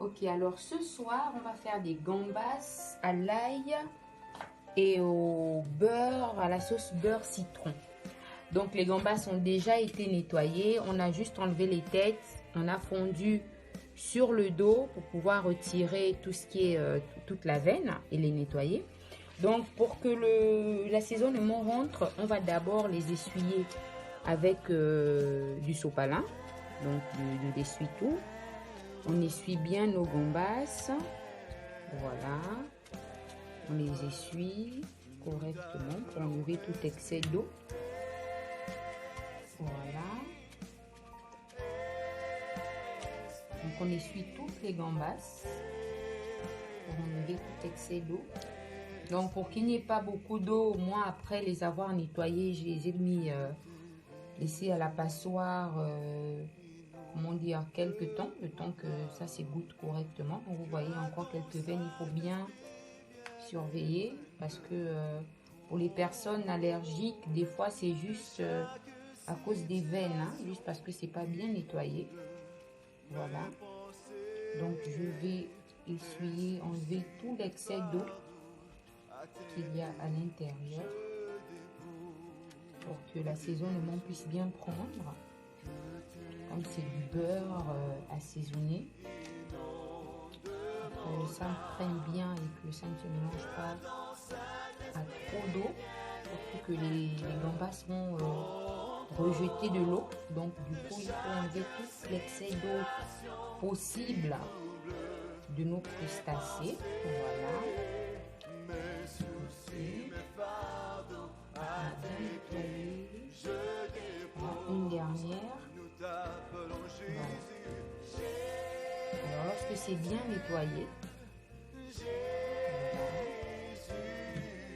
Ok, alors ce soir, on va faire des gambas à l'ail et au beurre, à la sauce beurre citron. Donc les gambas ont déjà été nettoyés, on a juste enlevé les têtes, on a fondu sur le dos pour pouvoir retirer tout ce qui est toute la veine et les nettoyer. Donc pour que l'assaisonnement rentre, on va d'abord les essuyer avec du sopalin, donc de l'essuie-tout. On essuie bien nos gambas, voilà, on les essuie correctement pour enlever tout excès d'eau, voilà. Donc on essuie toutes les gambas pour enlever tout excès d'eau. Donc pour qu'il n'y ait pas beaucoup d'eau, moi après les avoir nettoyés, je les ai mis laissés à la passoire, comment dire, quelques temps, le temps que ça s'égoutte correctement. Donc vous voyez encore quelques veines, il faut bien surveiller parce que pour les personnes allergiques, des fois c'est juste à cause des veines, hein, juste parce que c'est pas bien nettoyé. Voilà. Donc je vais essuyer, enlever tout l'excès d'eau qu'il y a à l'intérieur pour que l'assaisonnement puisse bien prendre. Comme c'est du beurre assaisonné, que ça prenne bien et que ça ne se mélange pas à trop d'eau, surtout que les gambas vont rejeter de l'eau. Donc du coup il faut enlever tout l'excès d'eau possible de nos crustacés. Voilà. Une dernière. Voilà. Alors lorsque c'est bien nettoyé,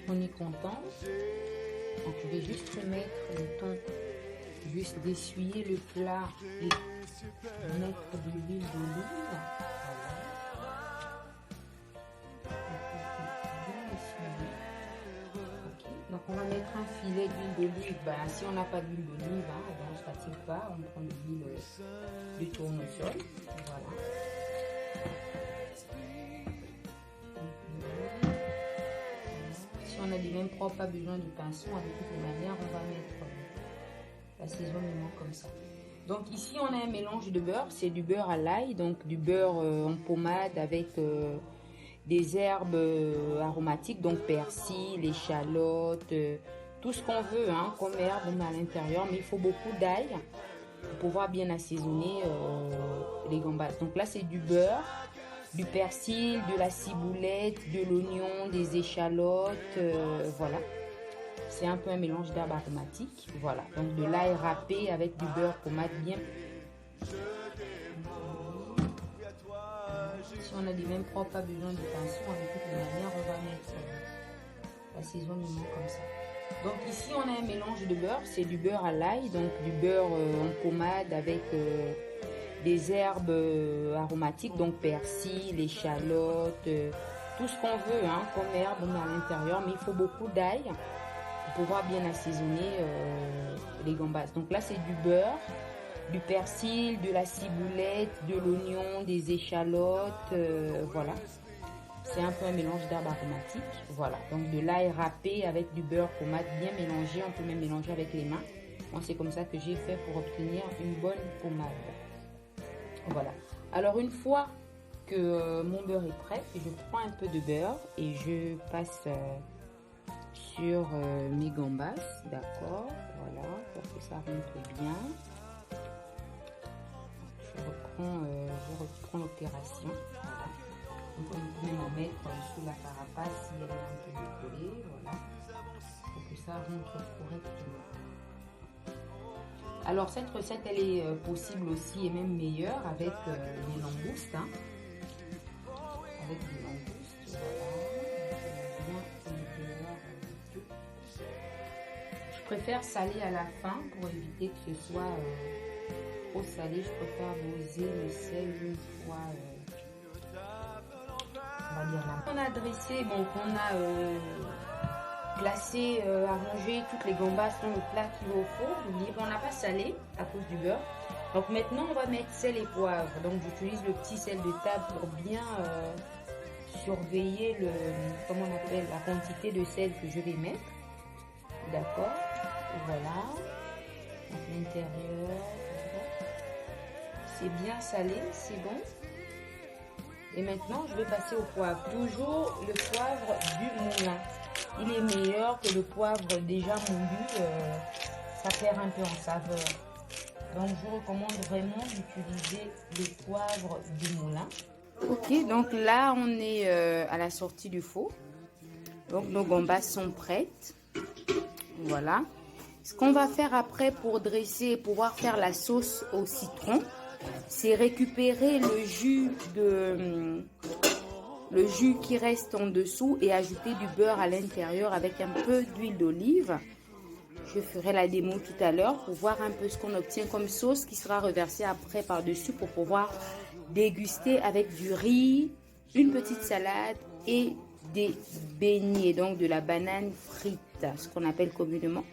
on est content. Donc je vais juste remettre le temps, juste d'essuyer le plat et mettre de l'huile d'olive. Donc on va mettre un filet d'huile d'olive. Si on n'a pas d'huile d'olive, on ne se fatigue pas, on prend de l'huile de tournesol. Voilà. Si on a des mains propres, pas besoin de pinceau, de toutes les manières, on va mettre l'assaisonnement comme ça. Donc ici on a un mélange de beurre, c'est du beurre à l'ail, donc du beurre en pommade avec des herbes aromatiques, donc persil, échalotes, tout ce qu'on veut comme herbe on met à l'intérieur, mais il faut beaucoup d'ail pour pouvoir bien assaisonner les gambas. Donc là c'est du beurre, du persil, de la ciboulette, de l'oignon, des échalotes, voilà. C'est un peu un mélange d'herbes aromatiques, voilà. Donc de l'ail râpé avec du beurre pommade bien. Si on a des mains propres, pas besoin de pinceau, de toutes les manières, on va mettre l'assaisonnement comme ça. Donc ici on a un mélange de beurre, c'est du beurre à l'ail, donc du beurre en pommade avec des herbes aromatiques, donc persil, échalotes, tout ce qu'on veut comme herbe on met à l'intérieur, mais il faut beaucoup d'ail pour pouvoir bien assaisonner les gambas. Donc là c'est du beurre, du persil, de la ciboulette, de l'oignon, des échalotes, voilà. C'est un peu un mélange d'herbes aromatiques, voilà. Donc de l'ail râpé avec du beurre pommade bien mélangé, on peut même mélanger avec les mains. Moi c'est comme ça que j'ai fait pour obtenir une bonne pommade. Voilà. Alors une fois que mon beurre est prêt, je prends un peu de beurre et je passe sur mes gambas, d'accord, voilà, pour que ça rentre bien. Je reprends l'opération. Voilà. Donc on peut même en mettre sous la carapace si elle est un peu décollée, voilà, pour que ça rentre correctement. Alors cette recette elle est possible aussi et même meilleure avec des langoustes, avec des langoustes, voilà. Je préfère saler à la fin pour éviter que ce soit trop salé. Je préfère doser le sel une fois, on va dire là. On a dressé, donc on a placé, arrangé toutes les gambas dans le plat qu'il faut. On n'a pas salé à cause du beurre. Donc maintenant, on va mettre sel et poivre. Donc j'utilise le petit sel de table pour bien surveiller comment on appelle, la quantité de sel que je vais mettre. D'accord. Voilà. Donc l'intérieur. C'est bien salé, c'est bon. Et maintenant, je vais passer au poivre. Toujours le poivre du moulin. Il est meilleur que le poivre déjà moulu. Ça perd un peu en saveur. Donc, je vous recommande vraiment d'utiliser le poivre du moulin. Ok, donc là, on est à la sortie du four. Donc, nos gambas sont prêtes. Voilà. Ce qu'on va faire après pour dresser et pouvoir faire la sauce au citron, c'est récupérer le jus qui reste en dessous et ajouter du beurre à l'intérieur avec un peu d'huile d'olive. Je ferai la démo tout à l'heure pour voir un peu ce qu'on obtient comme sauce qui sera reversée après par-dessus pour pouvoir déguster avec du riz, une petite salade et des beignets, donc de la banane frite, ce qu'on appelle communément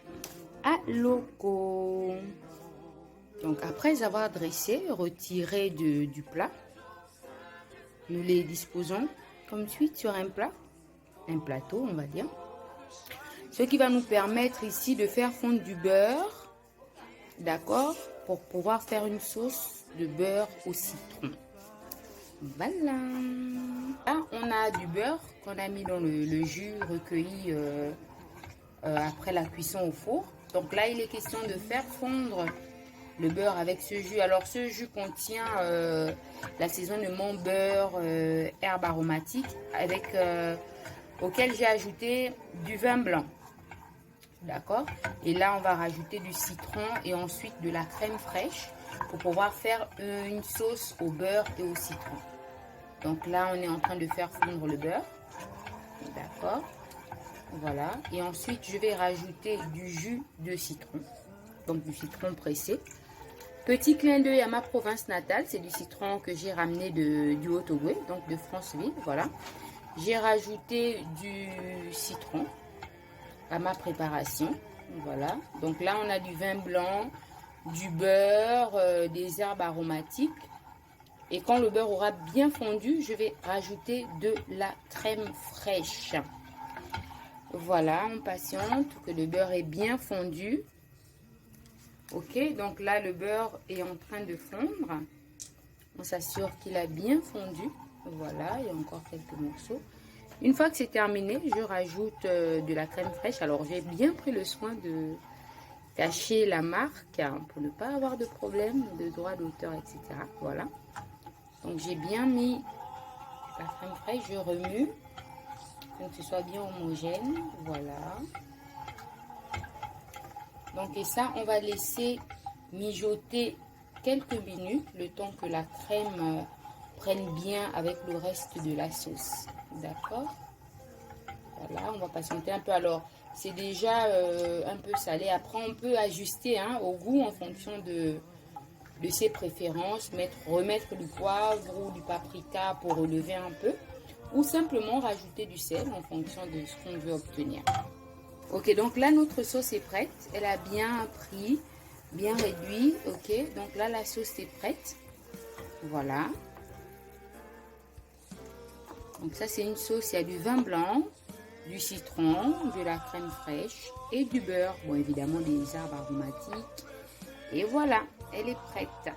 à loco. Donc après avoir dressé, retiré du plat, nous les disposons comme suite sur un plateau on va dire. Ce qui va nous permettre ici de faire fondre du beurre, d'accord, pour pouvoir faire une sauce de beurre au citron. Voilà. Là, on a du beurre qu'on a mis dans le jus recueilli après la cuisson au four. Donc là, il est question de faire fondre le beurre avec ce jus. Alors, ce jus contient l'assaisonnement beurre, herbes aromatiques, auquel j'ai ajouté du vin blanc. D'accord. Et là, on va rajouter du citron et ensuite de la crème fraîche pour pouvoir faire une sauce au beurre et au citron. Donc là, on est en train de faire fondre le beurre. D'accord. Voilà. Et ensuite, je vais rajouter du jus de citron. Donc, du citron pressé. Petit clin d'œil à ma province natale. C'est du citron que j'ai ramené du Haut-Ogooué, donc de Franceville. Voilà. J'ai rajouté du citron à ma préparation. Voilà. Donc là, on a du vin blanc, du beurre, des herbes aromatiques. Et quand le beurre aura bien fondu, je vais rajouter de la crème fraîche. Voilà, on patiente que le beurre est bien fondu. Ok, donc là, le beurre est en train de fondre. On s'assure qu'il a bien fondu. Voilà, il y a encore quelques morceaux. Une fois que c'est terminé, je rajoute de la crème fraîche. Alors, j'ai bien pris le soin de cacher la marque pour ne pas avoir de problème de droit d'auteur, etc. Voilà. Donc, j'ai bien mis la crème fraîche. Je remue pour que ce soit bien homogène. Voilà. Donc, et ça, on va laisser mijoter quelques minutes, le temps que la crème prenne bien avec le reste de la sauce. D'accord. Voilà, on va patienter un peu. Alors, c'est déjà un peu salé. Après, on peut ajuster au goût en fonction de ses préférences. Remettre du poivre ou du paprika pour relever un peu. Ou simplement rajouter du sel en fonction de ce qu'on veut obtenir. Ok, donc là, notre sauce est prête. Elle a bien pris, bien réduit. Ok, donc là, la sauce est prête. Voilà. Donc ça, c'est une sauce. Il y a du vin blanc, du citron, de la crème fraîche et du beurre. Bon, évidemment, des herbes aromatiques. Et voilà, elle est prête.